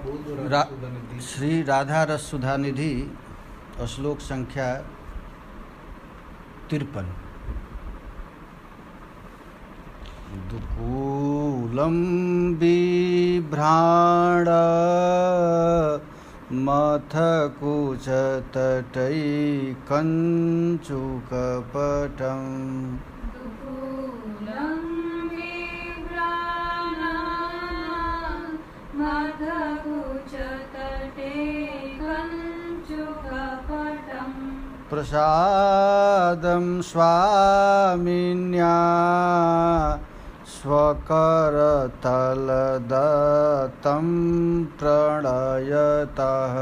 श्री राधा रस सुधा निधि श्लोक संख्या 53। दुकूलं बिभ्राण मथकुचतटैकञ्चुकपटम् प्रसादं स्वामिन्या स्वकरतलदत्तं प्रणयतः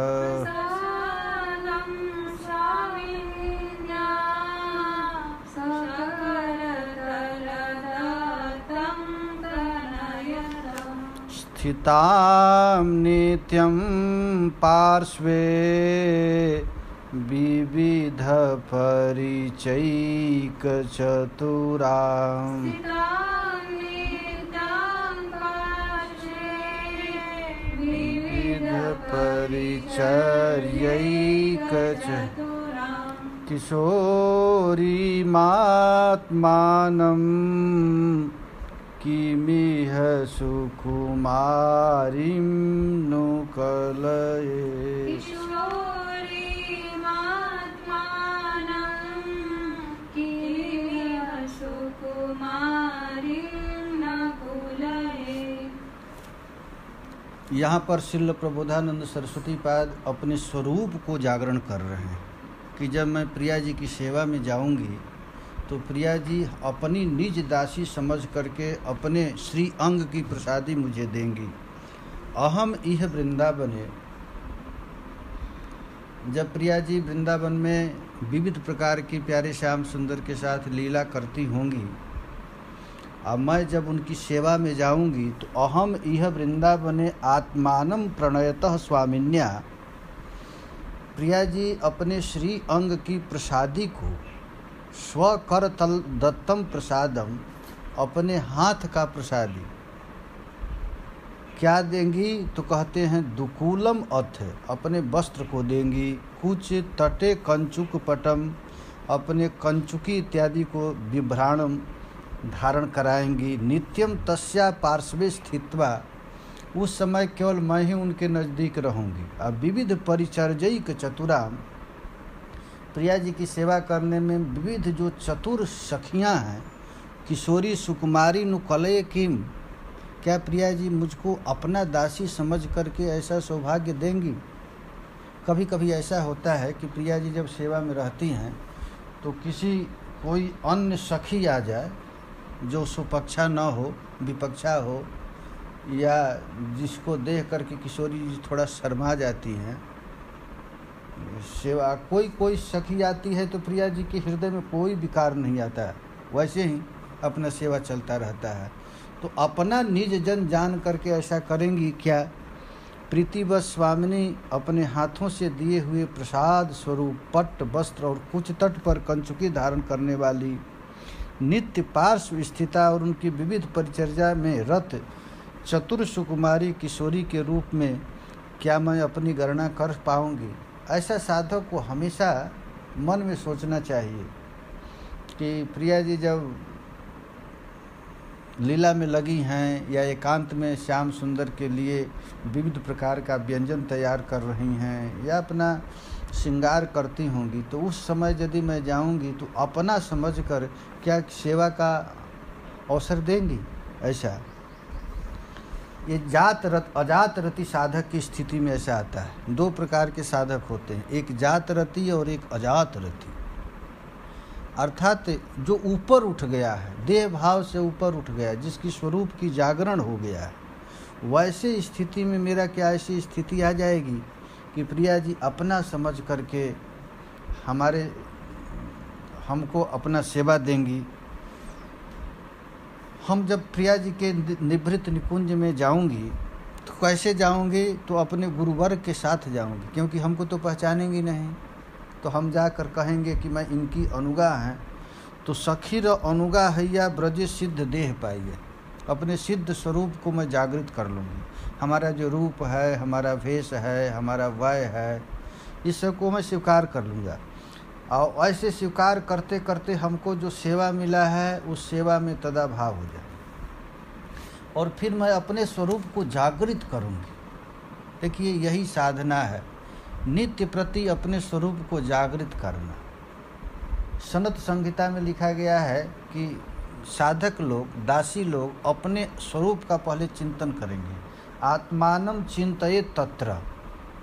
स्थितां नित्यं पार्श्वे विविधपरिचैकचतुराम् किशोरीमात्मानं किमिह सुकुमारीं नु कलये। यहाँ पर श्रील प्रबोधानंद सरस्वती पाद अपने स्वरूप को जागरण कर रहे हैं कि जब मैं प्रिया जी की सेवा में जाऊंगी तो प्रिया जी अपनी निज दासी समझ करके अपने श्री अंग की प्रसादी मुझे देंगी। अहम इह वृंदावने, जब प्रिया जी वृंदावन में विविध प्रकार की प्यारे श्याम सुंदर के साथ लीला करती होंगी, अब मैं जब उनकी सेवा में जाऊंगी तो अहम इह वृंदावने आत्मानं प्रणयतः स्वामिन्या, प्रिया जी अपने श्री अंग की प्रसादी को स्वकरतल दत्तम प्रसादम, अपने हाथ का प्रसादी क्या देंगी तो कहते हैं दुकूलम अथ, अपने वस्त्र को देंगी। कुछ तटे कंचुक पटम, अपने कंचुकी इत्यादि को बिभ्राणम धारण कराएंगी। नित्यम तस्या पार्श्वे स्थित्वा, उस समय केवल मैं ही उनके नज़दीक रहूँगी। अब विविध परिचर्यैक चतुराम, प्रिया जी की सेवा करने में विविध जो चतुर सखियाँ हैं, किशोरी सुकुमारी नुकलय किम, क्या प्रिया जी मुझको अपना दासी समझ करके ऐसा सौभाग्य देंगी। कभी कभी ऐसा होता है कि प्रिया जी जब सेवा में रहती हैं तो कोई अन्य सखी आ जाए जो सुपक्षा न हो, विपक्षा हो, या जिसको देख करके किशोरी जी थोड़ा शर्मा जाती हैं। सेवा कोई सखी आती है तो प्रिया जी के हृदय में कोई विकार नहीं आता है, वैसे ही अपना सेवा चलता रहता है। तो अपना निज जन जान करके ऐसा करेंगी क्या। प्रीतिवश स्वामिनी अपने हाथों से दिए हुए प्रसाद स्वरूप पट्ट वस्त्र और कुछ तट पर कंचुकी धारण करने वाली, नित्य पार्श्व स्थिता और उनकी विविध परिचर्या में रत चतुर सुकुमारी किशोरी के रूप में क्या मैं अपनी गणना कर पाऊंगी। ऐसा साधक को हमेशा मन में सोचना चाहिए कि प्रिया जी जब लीला में लगी हैं या एकांत में श्याम सुंदर के लिए विविध प्रकार का व्यंजन तैयार कर रही हैं या अपना श्रृंगार करती होंगी, तो उस समय यदि मैं जाऊंगी तो अपना समझकर क्या सेवा का अवसर देंगी। ऐसा ये अजात रति साधक की स्थिति में ऐसा आता है। दो प्रकार के साधक होते हैं, एक जात रति और एक अजात रति, अर्थात जो ऊपर उठ गया है, देह भाव से ऊपर उठ गया है, जिसकी स्वरूप की जागरण हो गया है। वैसे स्थिति में मेरा क्या ऐसी स्थिति आ जाएगी कि प्रिया जी अपना समझ करके हमको अपना सेवा देंगी। हम जब प्रिया जी के निभृत निकुंज में जाऊंगी तो कैसे जाऊंगी, तो अपने गुरुवर्ग के साथ जाऊंगी, क्योंकि हमको तो पहचानेंगी नहीं। तो हम जाकर कहेंगे कि मैं इनकी अनुगा हैं, तो सखीर अनुगा हैया ब्रजे सिद्ध देह पाइए, अपने सिद्ध स्वरूप को मैं जागृत कर लूँगी। हमारा जो रूप है, हमारा वेश है, हमारा वय है, इस सब को मैं स्वीकार कर लूँगा। और ऐसे स्वीकार करते करते हमको जो सेवा मिला है उस सेवा में तदाभाव हो जाए, और फिर मैं अपने स्वरूप को जागृत करूँगी। देखिए, यही साधना है, नित्य प्रति अपने स्वरूप को जागृत करना। सनत संहिता में लिखा गया है कि साधक लोग, दासी लोग अपने स्वरूप का पहले चिंतन करेंगे। आत्मानम चिंतयेत तत्र,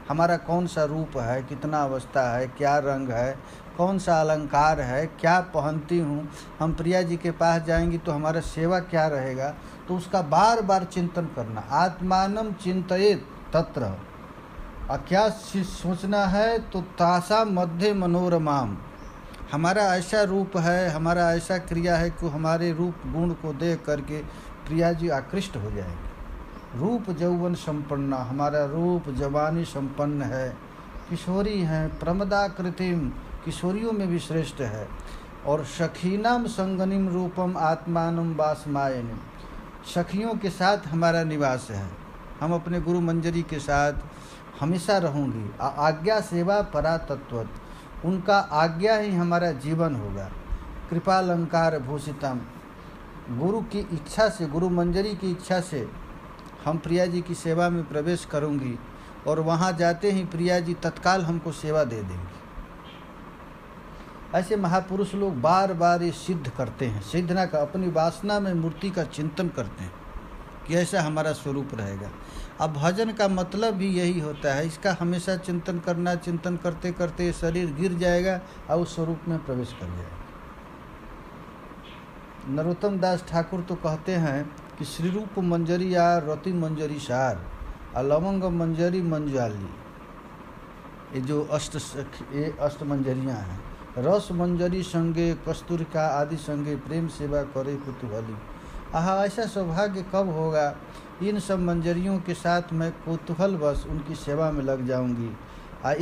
हमारा कौन सा रूप है, कितना अवस्था है, क्या रंग है, कौन सा अलंकार है, क्या पहनती हूँ, हम प्रिया जी के पास जाएंगी तो हमारा सेवा क्या रहेगा, तो उसका बार बार चिंतन करना। आत्मानम चिंतयेत तत्र, और क्या सोचना है, तो तासा मध्य मनोरमाम, हमारा ऐसा रूप है, हमारा ऐसा क्रिया है कि हमारे रूप गुण को देख करके प्रिया जी आकृष्ट हो जाएंगे। रूप यौवन संपन्ना, हमारा रूप जवानी संपन्न है, किशोरी हैं, प्रमदाकृतिम, किशोरियों में भी श्रेष्ठ है। और सखीनाम संगनिम रूपम आत्मानम वासमायनिम, सखियों के साथ हमारा निवास है, हम अपने गुरु मंजरी के साथ हमेशा रहूँगी। आज्ञा सेवा परा तत्व, उनका आज्ञा ही हमारा जीवन होगा। कृपालंकार भूषितम, गुरु की इच्छा से, गुरु मंजरी की इच्छा से हम प्रिया जी की सेवा में प्रवेश करूंगी, और वहाँ जाते ही प्रिया जी तत्काल हमको सेवा दे देंगी। ऐसे महापुरुष लोग बार बार ये सिद्ध करते हैं, सिद्धना का, अपनी वासना में मूर्ति का चिंतन करते हैं कि ऐसा हमारा स्वरूप रहेगा। अब भजन का मतलब भी यही होता है, इसका हमेशा चिंतन करना, चिंतन करते करते शरीर गिर जाएगा और उस स्वरूप में प्रवेश कर जाएगा। नरोत्तम दास ठाकुर तो कहते हैं कि श्री रूप मंजरी या रति मंजरी सार, अलवंग मंजरी मंजाली, ये जो अष्ट मंजरियाँ हैं। रस मंजरी संगे कस्तूरिका आदि संगे प्रेम सेवा करे कुतूहली। ऐसा सौभाग्य कब होगा, इन सब मंजरियों के साथ मैं कुतूहल बस उनकी सेवा में लग जाऊंगी।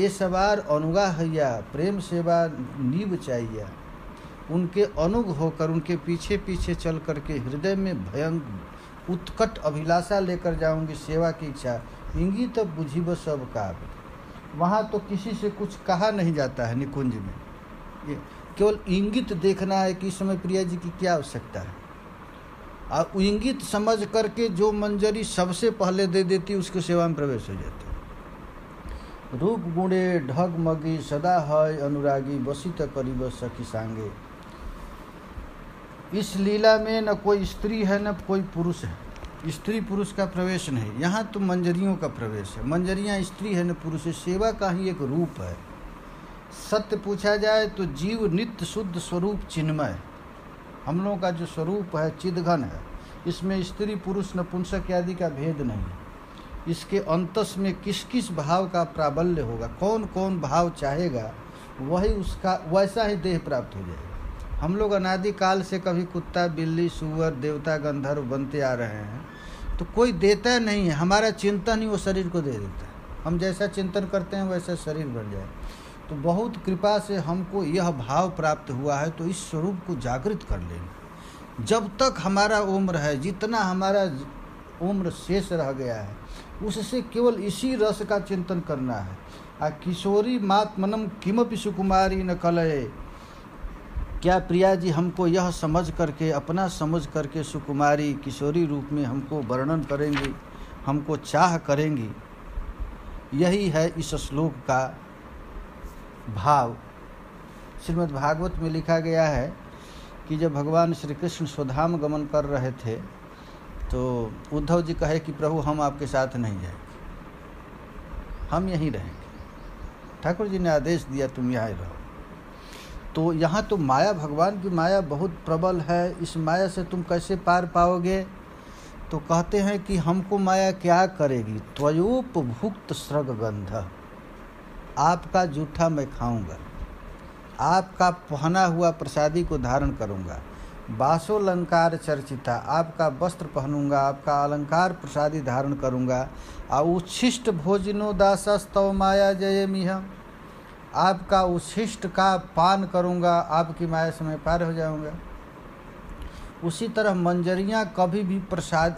ये सवार अनुगा हैया, प्रेम सेवा नींव चाहिए, उनके अनुग होकर उनके पीछे पीछे चल करके हृदय में भयंकर उत्कट अभिलाषा लेकर जाऊंगी, सेवा की इच्छा। इंगित तो बुझी ब सब काव्य, वहाँ तो किसी से कुछ कहा नहीं जाता है निकुंज में, ये केवल इंगित देखना है कि इस समय प्रिया जी की क्या आवश्यकता है। और इंगित समझ करके जो मंजरी सबसे पहले दे देती उसकी सेवा में प्रवेश हो जाता। रूप गुणे ढगमगी सदा है अनुरागी, बसित करीब सखी सांगे। इस लीला में न कोई स्त्री है न कोई पुरुष है, स्त्री पुरुष का प्रवेश नहीं, यहाँ तो मंजरियों का प्रवेश है। मंजरियाँ स्त्री है न पुरुष है, सेवा का ही एक रूप है। सत्य पूछा जाए तो जीव नित्य शुद्ध स्वरूप चिन्मय, हम लोगों का जो स्वरूप है चिदघन है, इसमें स्त्री पुरुष नपुंसक आदि का भेद नहीं है। इसके अंतस में किस किस भाव का प्राबल्य होगा, कौन कौन भाव चाहेगा, वही उसका वैसा ही देह प्राप्त हो जाएगा। हम लोग अनादिकाल से कभी कुत्ता बिल्ली सुअर देवता गंधर्व बनते आ रहे हैं, तो कोई देता नहीं है, हमारा चिंतन ही वो शरीर को दे देता है। हम जैसा चिंतन करते हैं वैसा शरीर बन जाए। तो बहुत कृपा से हमको यह भाव प्राप्त हुआ है, तो इस स्वरूप को जागृत कर लेंगे। जब तक हमारा उम्र है, जितना हमारा उम्र शेष रह गया है, उससे केवल इसी रस का चिंतन करना है। किशोरी मात्मनम किमपि सुकुमारी न कलये, क्या प्रिया जी हमको यह समझ करके, अपना समझ करके सुकुमारी किशोरी रूप में हमको वर्णन करेंगी, हमको चाह करेंगी। यही है इस श्लोक का भाव। श्रीमद् भागवत में लिखा गया है कि जब भगवान श्री कृष्ण स्वधाम गमन कर रहे थे, तो उद्धव जी कहे कि प्रभु हम आपके साथ नहीं जाएंगे, हम यहीं रहेंगे। ठाकुर जी ने आदेश दिया तुम यहाँ रहो। तो यहाँ तो माया, भगवान की माया बहुत प्रबल है, इस माया से तुम कैसे पार पाओगे। तो कहते हैं कि हमको माया क्या करेगी, त्वयोपभुक्त स्रगगंध, आपका जूठा मैं खाऊंगा, आपका पहना हुआ प्रसादी को धारण करूंगा, बासोलंकार चर्चिता, आपका वस्त्र पहनूंगा, आपका अलंकार प्रसादी धारण करूंगा। उच्छिष्ट भोजनो दासस्तव माया जयमिह, आपका उच्छिष्ट का पान करूंगा, आपकी माया से मैं पार हो जाऊंगा। उसी तरह मंजरियाँ कभी भी प्रसाद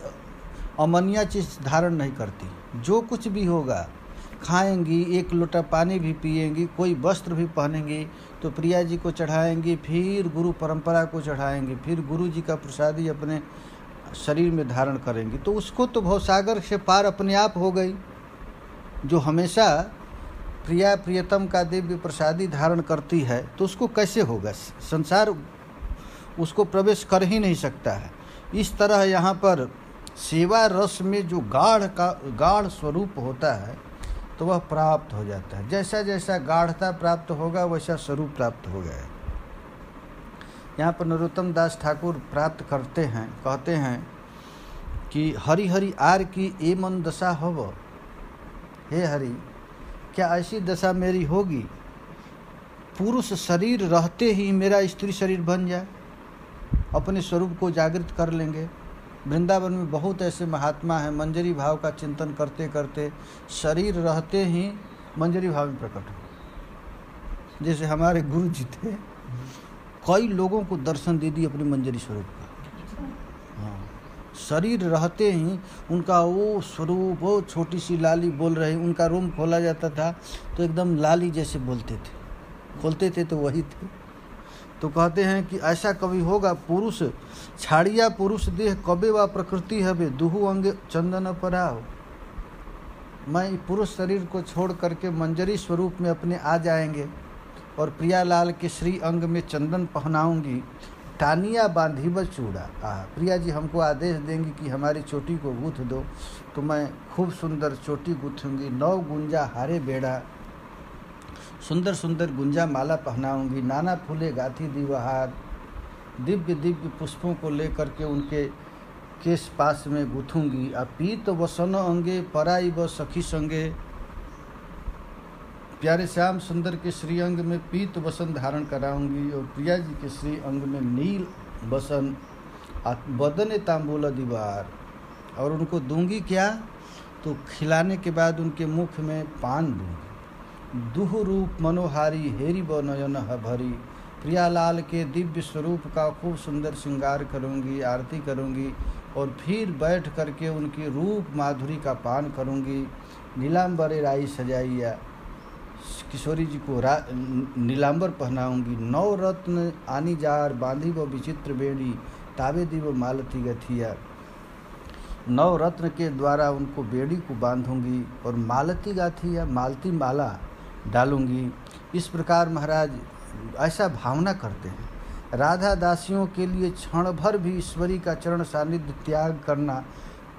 अमनिया चीज़ धारण नहीं करती। जो कुछ भी होगा, खाएंगी, एक लोटा पानी भी पिएंगी, कोई वस्त्र भी पहनेंगी तो प्रिया जी को चढ़ाएंगी, फिर गुरु परंपरा को चढ़ाएंगी, फिर गुरु जी का प्रसादी अपने शरीर में धारण करेंगी। तो उसको तो भवसागर से पार अपने आप हो गई। जो हमेशा प्रिया प्रियतम का दिव्य प्रसादी धारण करती है तो उसको कैसे होगा? संसार उसको प्रवेश कर ही नहीं सकता है। इस तरह यहाँ पर सेवा रस में जो गाढ़ स्वरूप होता है तो वह प्राप्त हो जाता है। जैसा जैसा गाढ़ता प्राप्त होगा वैसा स्वरूप प्राप्त हो गया। यहाँ पर नरोत्तम दास ठाकुर प्राप्त करते हैं, कहते हैं कि हरि हरि आर की ए मन दशा होव। हे हरि, क्या ऐसी दशा मेरी होगी पुरुष शरीर रहते ही मेरा स्त्री शरीर बन जाए, अपने स्वरूप को जागृत कर लेंगे। वृंदावन में बहुत ऐसे महात्मा हैं, मंजरी भाव का चिंतन करते करते शरीर रहते ही मंजरी भाव में प्रकट हो। जैसे हमारे गुरु जी थे, कई लोगों को दर्शन दे दी अपने मंजरी स्वरूप का। हाँ, शरीर रहते ही उनका वो स्वरूप, वो छोटी सी लाली बोल रही, उनका रूम खोला जाता था तो एकदम लाली जैसे बोलते थे, खोलते थे तो वही थे। तो कहते हैं कि ऐसा कभी होगा, पुरुष छाड़िया पुरुष देह कबे व प्रकृति हवे, दुहु अंग चंदन पराव। मैं पुरुष शरीर को छोड़ करके मंजरी स्वरूप में अपने आ जाएंगे और प्रियालाल के श्री अंग में चंदन पहनाऊंगी, टानिया बांधी व चूड़ा। प्रिया जी हमको आदेश देंगी कि हमारी चोटी को गूँथ दो तो मैं खूब सुंदर चोटी गूँथूंगी, 9 गुंजा हारे बेड़ा, सुंदर सुंदर गुंजा माला पहनाऊंगी, नाना फूले गाथी दीवहार, दिव्य दिव्य पुष्पों को लेकर के उनके केश पास में गूँथूंगी। पीत वसन अंगे पराई व सखी संगे। प्यारे श्याम सुंदर के श्री अंग में पीत वसन धारण कराऊंगी और प्रिया जी के श्री अंग में नील वसन, बदने तांबूल दीवार। और उनको दूंगी क्या? तो खिलाने के बाद उनके मुख में पान दूंगी। दुह रूप मनोहारी हेरी व नयन भरी। प्रियालाल के दिव्य स्वरूप का खूब सुंदर श्रृंगार करूंगी, आरती करूंगी और फिर बैठ करके उनकी रूप माधुरी का पान करूंगी। नीलांबरे राई सजाइया, किशोरी जी को नीलांबर पहनाऊंगी। 9 रत्न आनी जार बांधी व विचित्र बेड़ी, ताबे दी व मालती गथिया। 9 रत्न के द्वारा उनको बेड़ी को बांधूंगी और मालती गाथिया, मालती माला डालूंगी। इस प्रकार महाराज ऐसा भावना करते हैं। राधा दासियों के लिए क्षण भर भी ईश्वरी का चरण सानिध्य त्याग करना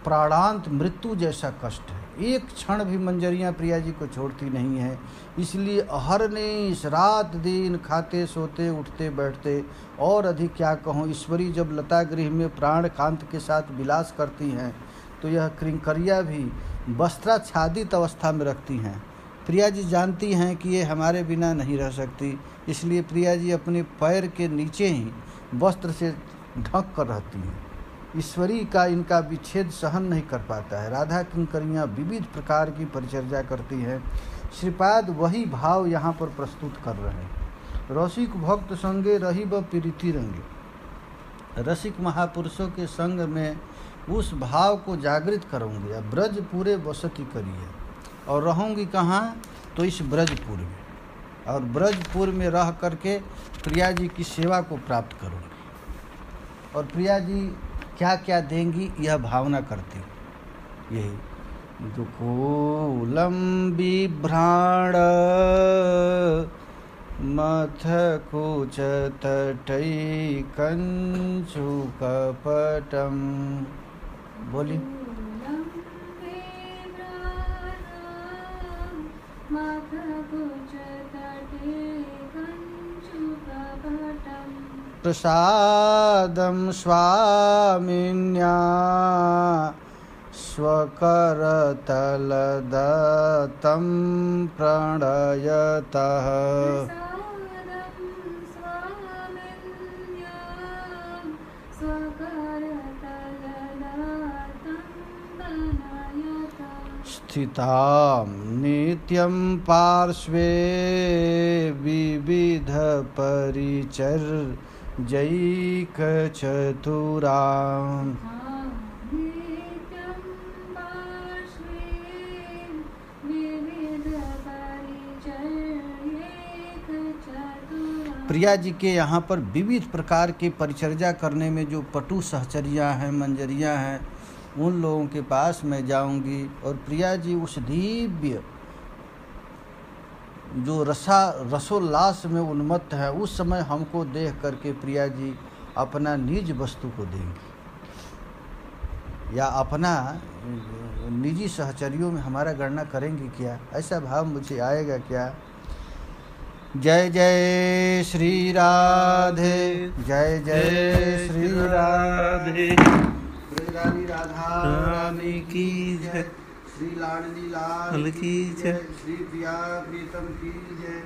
प्राणांत मृत्यु जैसा कष्ट है। एक क्षण भी मंजरियाँ प्रिया जी को छोड़ती नहीं है। इसलिए अहरनिश रात दिन खाते सोते उठते बैठते, और अधिक क्या कहूँ, ईश्वरी जब लता गृह में प्राण कांत के साथ विलास करती हैं तो यह किंकरिया भी वस्त्राच्छादित अवस्था में रखती हैं। प्रिया जी जानती हैं कि ये हमारे बिना नहीं रह सकती, इसलिए प्रिया जी अपने पैर के नीचे ही वस्त्र से ढक कर रहती हैं। ईश्वरी का इनका विच्छेद सहन नहीं कर पाता है। राधा किंकरियाँ विविध प्रकार की परिचर्या करती हैं। श्रीपाद वही भाव यहाँ पर प्रस्तुत कर रहे हैं। रसिक भक्त संगे रही व प्रीति रंगे। रसिक महापुरुषों के संग में उस भाव को जागृत करूँगी। अब ब्रज पूरे बसती करिए, और रहूँगी कहाँ? तो इस ब्रजपुर में, और ब्रजपुर में रह करके प्रिया जी की सेवा को प्राप्त करूँगी। और प्रिया जी क्या क्या देंगी यह भावना करती। यही दुकूलम बिभ्राण मथ कुच तटै कंचु कपटम। बोली प्रसादं स्वामिन्या स्वकरतलदत्तं प्रणयतः। स्थितां नित्यं पार्श्वे विविध परिचर्यया जैक चतुरा। प्रिया जी के यहाँ पर विविध प्रकार के परिचर्या करने में जो पटु सहचरियाँ हैं, मंजरियाँ हैं, उन लोगों के पास मैं जाऊंगी और प्रिया जी उस दिव्य जो रसोल्लास में उन्मत्त है, उस समय हमको देख करके प्रिया जी अपना निज वस्तु को देंगी या अपना निजी सहचर्यों में हमारा गणना करेंगी क्या? ऐसा भाव मुझे आएगा क्या? जय जय श्री राधे, जय जय श्री राधे। ब्रजरानी राधा रानी की जय, श्री लाडली लाल की जय, श्री प्रिया प्रीतम की जय।